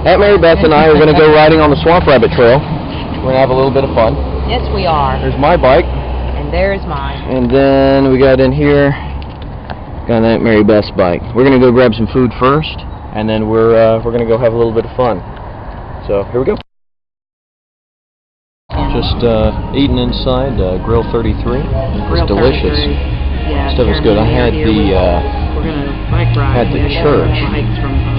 Aunt Mary Beth and I are going to go riding on the Swamp Rabbit Trail. We're going to have a little bit of fun. Yes, we are. There's my bike. And there's mine. And then we got in here, got Aunt Mary Beth's bike. We're going to go grab some food first, and then we're going to go have a little bit of fun. So, here we go. Just eating inside Grill 33. It's delicious. Yeah, stuff is good. I had the church.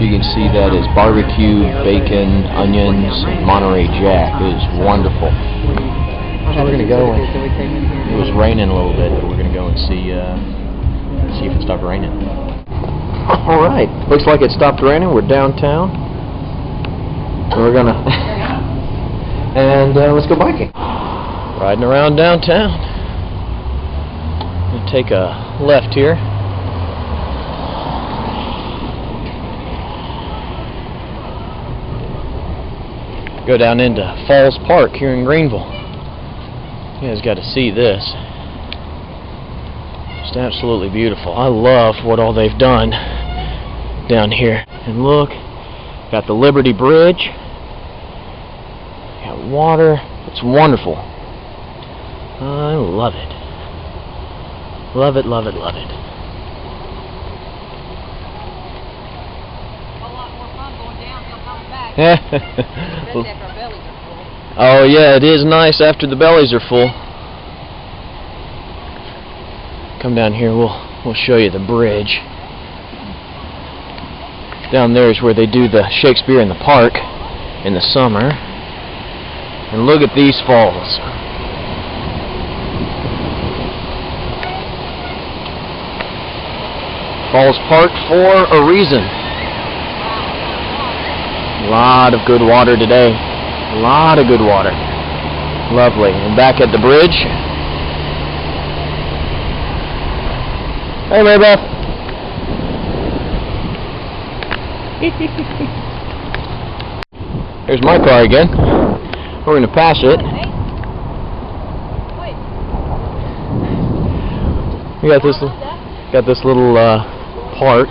You can see that is barbecue, bacon, onions, Monterey Jack. It is wonderful. So we're gonna go. It was raining a little bit, but we're gonna go and see if it stopped raining. All right. Looks like it stopped raining. We're downtown. We're gonna and let's go biking. Riding around downtown. Take a left here. Go down into Falls Park here in Greenville. You guys got to see this. Just absolutely beautiful. I love what all they've done down here. And look, got the Liberty Bridge. Got water. It's wonderful. I love it. Love it, love it, love it. A lot more fun going downhill coming back. Especially after our bellies are full. Oh yeah, it is nice after the bellies are full. Come down here, we'll show you the bridge. Down there is where they do the Shakespeare in the Park in the summer. And look at these falls. Falls Park for a reason. A lot of good water today. A lot of good water. Lovely. And back at the bridge. Hey, Mary Beth. Here's my car again. We're going to pass it. We got this little park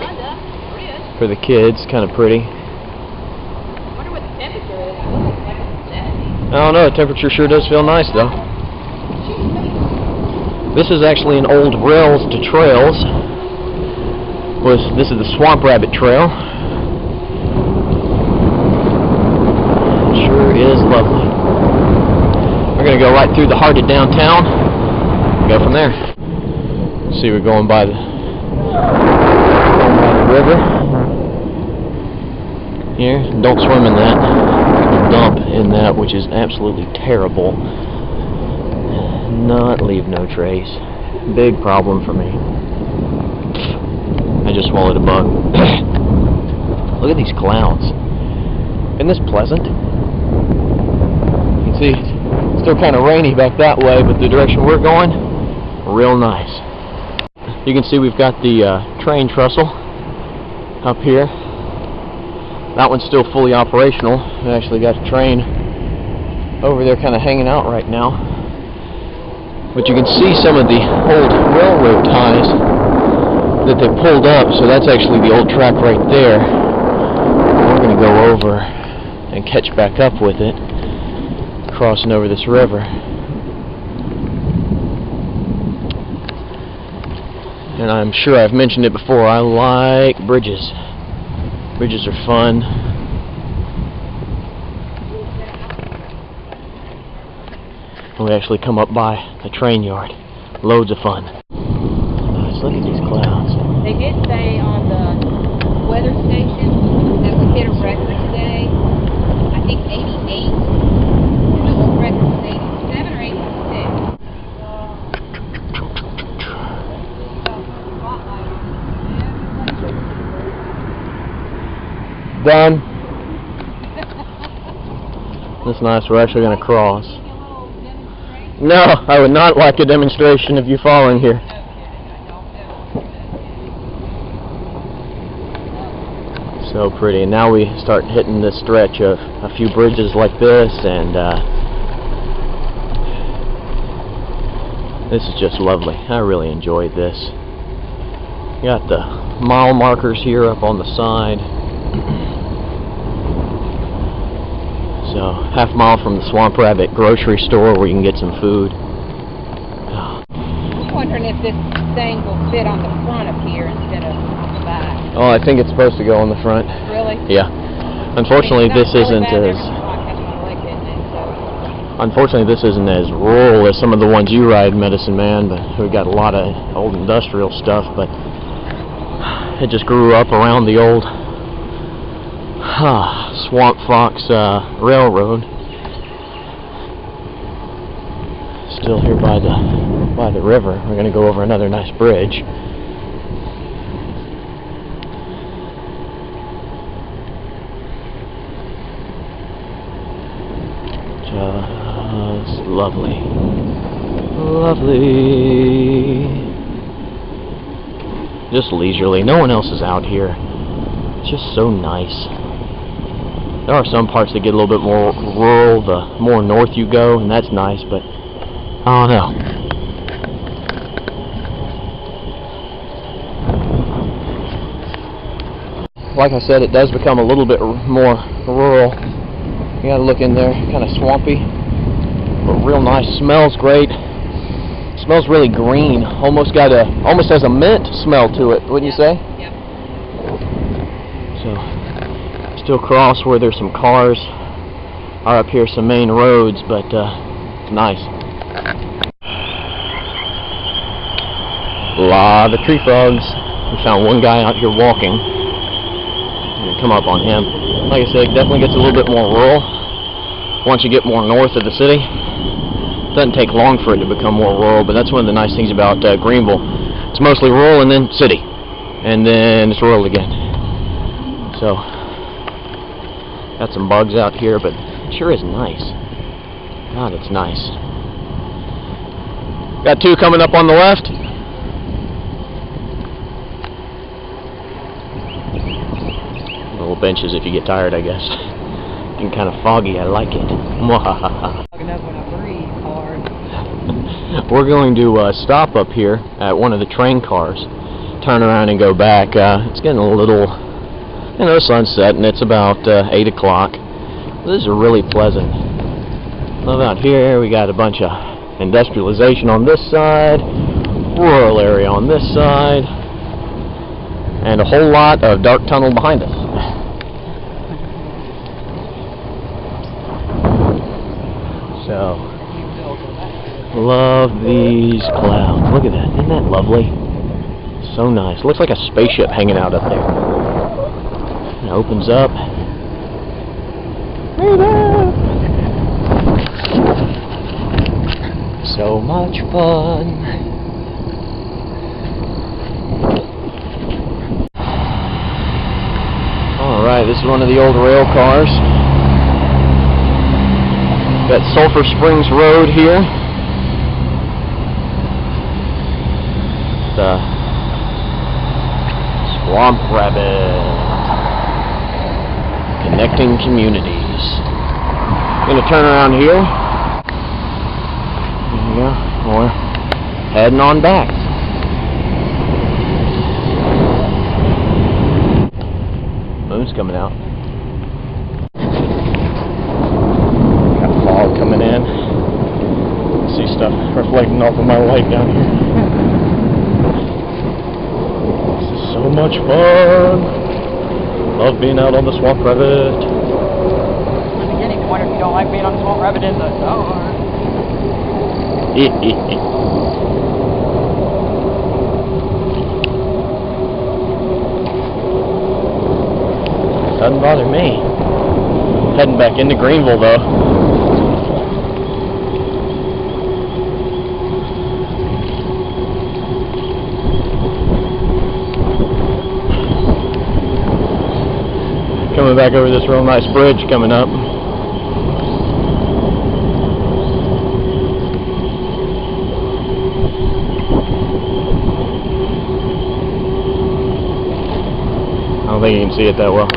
for the kids, kind of pretty. I wonder what the temperature is. It looks like it's 70. I don't know, the temperature sure does feel nice though. This is actually an old rails to trails. This is the Swamp Rabbit Trail. It sure is lovely. We're going to go right through the heart of downtown and go from there. See, we're going by the river here. Don't swim in that. People dump in that, which is absolutely terrible. Not leave no trace. Big problem for me. I just swallowed a bug. Look at these clouds. Isn't this pleasant? You can see it's still kind of rainy back that way, but the direction we're going, real nice. You can see we've got the train trestle up here. That one's still fully operational. We actually got a train over there kind of hanging out right now. But you can see some of the old railroad ties that they pulled up, so that's actually the old track right there. We're going to go over and catch back up with it, crossing over this river. And I'm sure I've mentioned it before, I like bridges. Bridges are fun. And we actually come up by the train yard. Loads of fun. Nice, look at these clouds. They did say on the weather station that we hit a record today. I think 88. The old record was 87 or 86. Done. That's nice. We're actually going to cross. No, I would not like a demonstration of you falling here. So pretty. And now we start hitting this stretch of a few bridges like this, and this is just lovely. I really enjoyed this. Got the mile markers here up on the side. half-mile from the Swamp Rabbit grocery store where you can get some food. I'm wondering if this thing will fit on the front up here instead of on the back. Oh, I think it's supposed to go on the front. Really? Yeah. Unfortunately, this isn't as... Unfortunately, this isn't as rural as some of the ones you ride, Medicine Man, but we've got a lot of old industrial stuff, but it just grew up around the old Swamp Fox Railroad. Still here by the river. We're going to go over another nice bridge. Just lovely. Lovely. Just leisurely. No one else is out here. It's just so nice. There are some parts that get a little bit more rural the more north you go, and that's nice, but I don't know. Like I said, it does become a little bit more rural. You gotta look in there, kind of swampy, but real nice. Smells great. Smells really green. Almost has a mint smell to it, wouldn't you say? Yep. So, still cross where there's some cars. Are up here some main roads, but it's nice. A lot of tree frogs. We found one guy out here walking. I'm gonna come up on him. Like I said, it definitely gets a little bit more rural once you get more north of the city. It doesn't take long for it to become more rural, but that's one of the nice things about Greenville. It's mostly rural and then city, and then it's rural again. So, got some bugs out here, but it sure is nice. God, it's nice. Got two coming up on the left. Little benches if you get tired, I guess. Getting kind of foggy. I like it. We're going to stop up here at one of the train cars, turn around and go back. It's getting a little, sunset, and it's about 8 o'clock. This is really pleasant. Love out here. We got a bunch of industrialization on this side, rural area on this side, and a whole lot of dark tunnel behind us. So, love these clouds. Look at that. Isn't that lovely? So nice. Looks like a spaceship hanging out up there. It opens up. Mary Beth! So much fun. Alright, this is one of the old rail cars. Got Sulphur Springs Road here. The Swamp Rabbit. Connecting communities. Gonna turn around here. There you go. We're heading on back. Moon's coming out. Got fog coming in. See stuff reflecting off of my light down here. This is so much fun. Love being out on the Swamp Rabbit. I'm beginning to wonder if you don't like being on the Swamp Rabbit in the dark. Doesn't bother me. Heading back into Greenville though. Coming back over this real nice bridge coming up. I don't think you can see it that well.